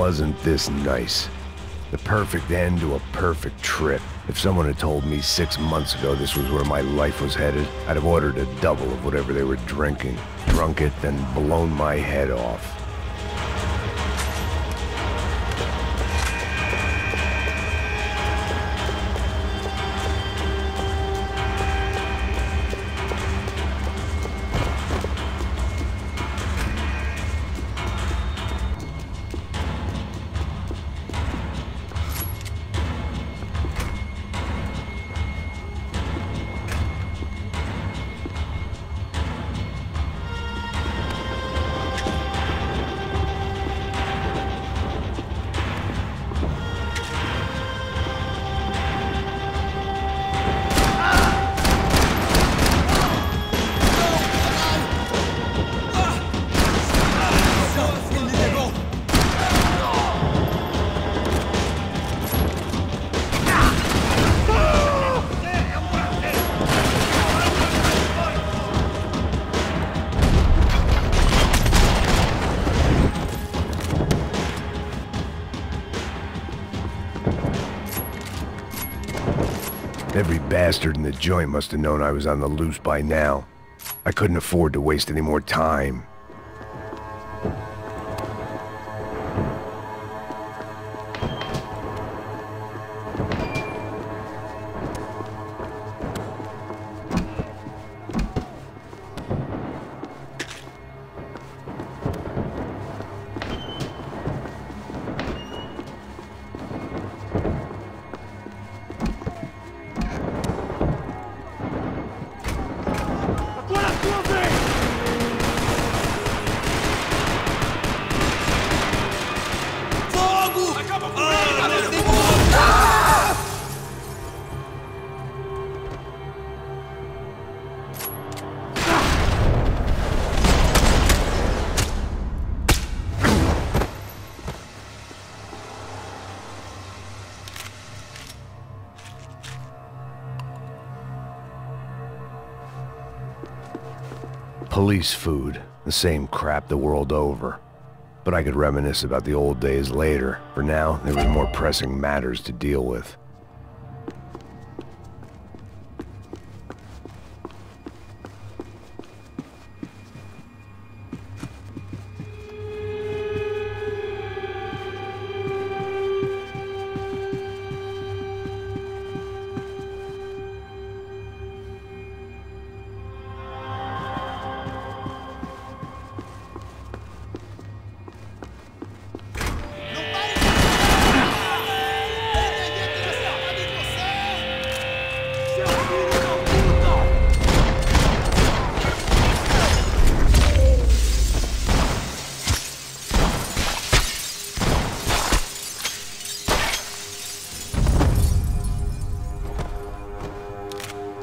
wasn't this nice? The perfect end to a perfect trip. If someone had told me 6 months ago this was where my life was headed, I'd have ordered a double of whatever they were drinking, drunk it, then blown my head off. Every bastard in the joint must have known I was on the loose by now. I couldn't afford to waste any more time. Police food, the same crap the world over. But I could reminisce about the old days later. For now, there was more pressing matters to deal with.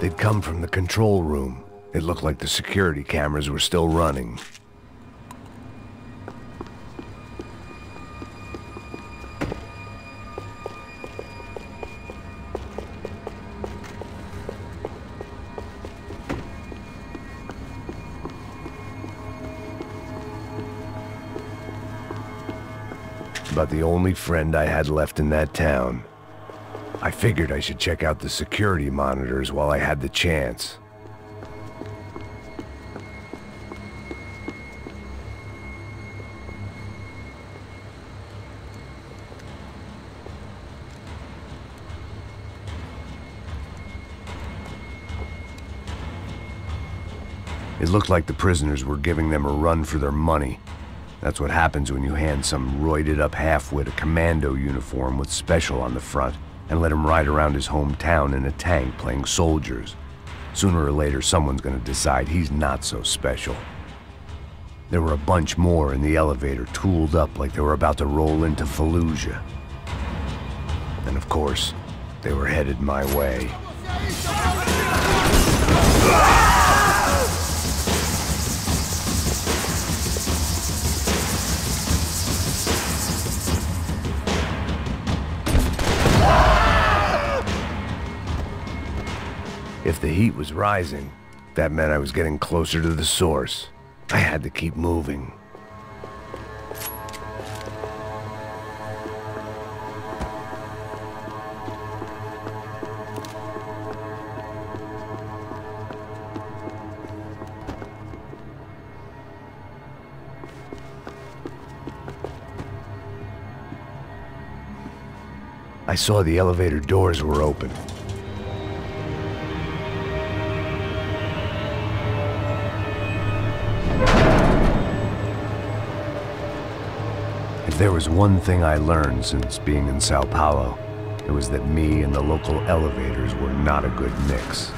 They'd come from the control room. It looked like the security cameras were still running. About the only friend I had left in that town. I figured I should check out the security monitors while I had the chance. It looked like the prisoners were giving them a run for their money. That's what happens when you hand some roided-up halfwit a commando uniform with special on the front and let him ride around his hometown in a tank playing soldiers. Sooner or later, someone's gonna decide he's not so special. There were a bunch more in the elevator, tooled up like they were about to roll into Fallujah. And of course, they were headed my way. If the heat was rising, that meant I was getting closer to the source. I had to keep moving. I saw the elevator doors were open. If there was one thing I learned since being in Sao Paulo, it was that me and the local elevators were not a good mix.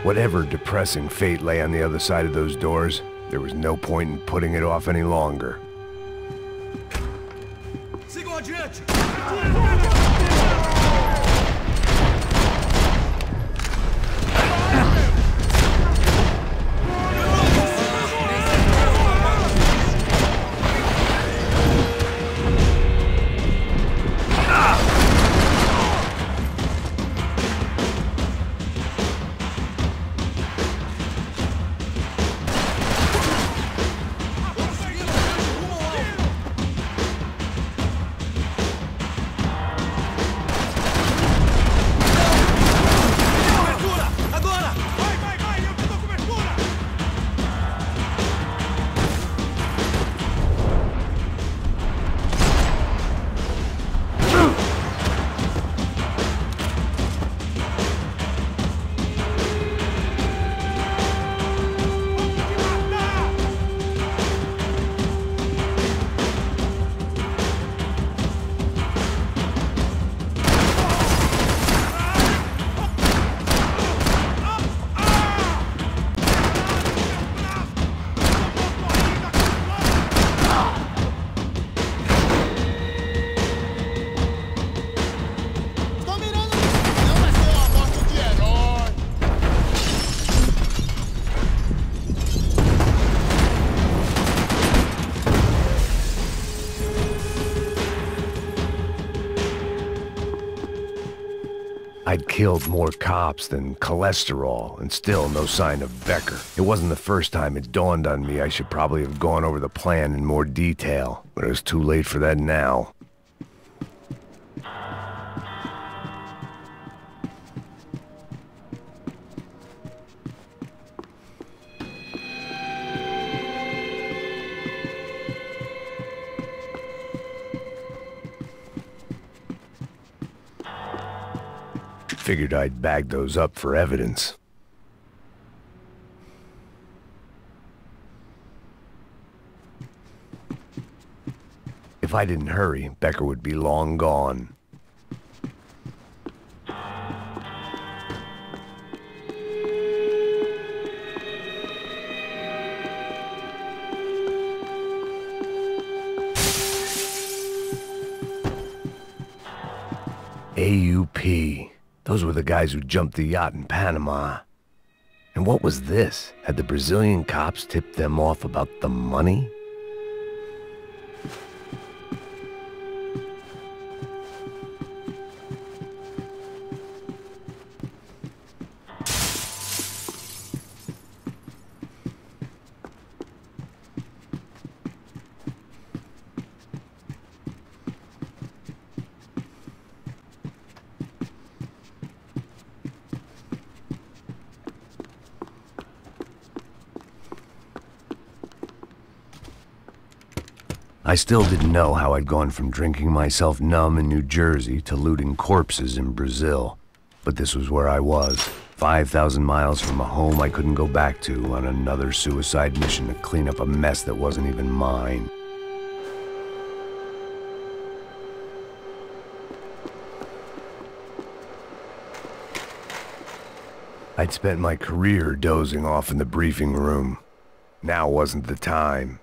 Whatever depressing fate lay on the other side of those doors, there was no point in putting it off any longer. Sigam adiante! I'd killed more cops than cholesterol, and still no sign of Becker. It wasn't the first time it dawned on me I should probably have gone over the plan in more detail, but it was too late for that now. Figured I'd bag those up for evidence. If I didn't hurry, Becker would be long gone. AUP. Those were the guys who jumped the yacht in Panama. And what was this? Had the Brazilian cops tipped them off about the money? I still didn't know how I'd gone from drinking myself numb in New Jersey to looting corpses in Brazil. But this was where I was, 5,000 miles from a home I couldn't go back to on another suicide mission to clean up a mess that wasn't even mine. I'd spent my career dozing off in the briefing room. Now wasn't the time.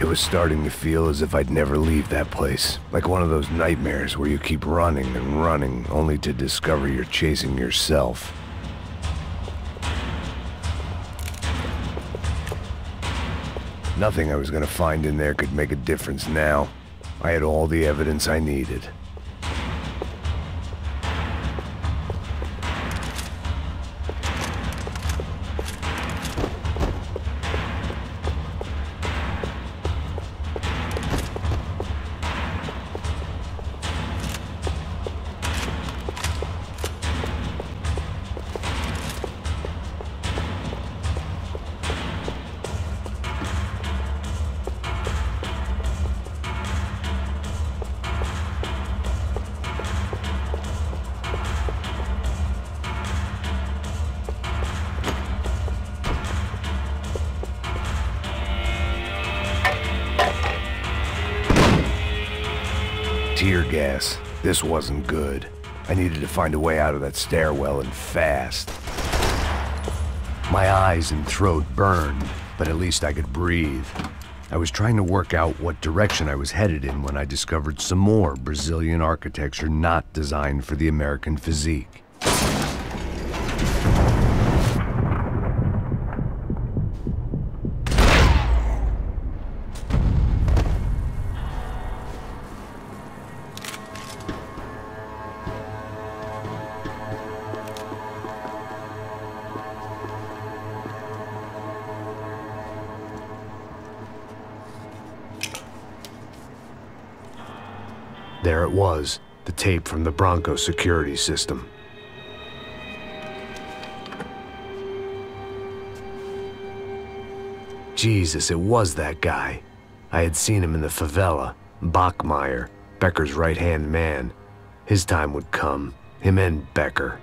It was starting to feel as if I'd never leave that place. Like one of those nightmares where you keep running and running, only to discover you're chasing yourself. Nothing I was gonna find in there could make a difference now. I had all the evidence I needed. Tear gas. This wasn't good. I needed to find a way out of that stairwell and fast. My eyes and throat burned, but at least I could breathe. I was trying to work out what direction I was headed in when I discovered some more Brazilian architecture not designed for the American physique. There it was, the tape from the Bronco security system. Jesus, it was that guy. I had seen him in the favela. Bachmeyer, Becker's right-hand man. His time would come, him and Becker.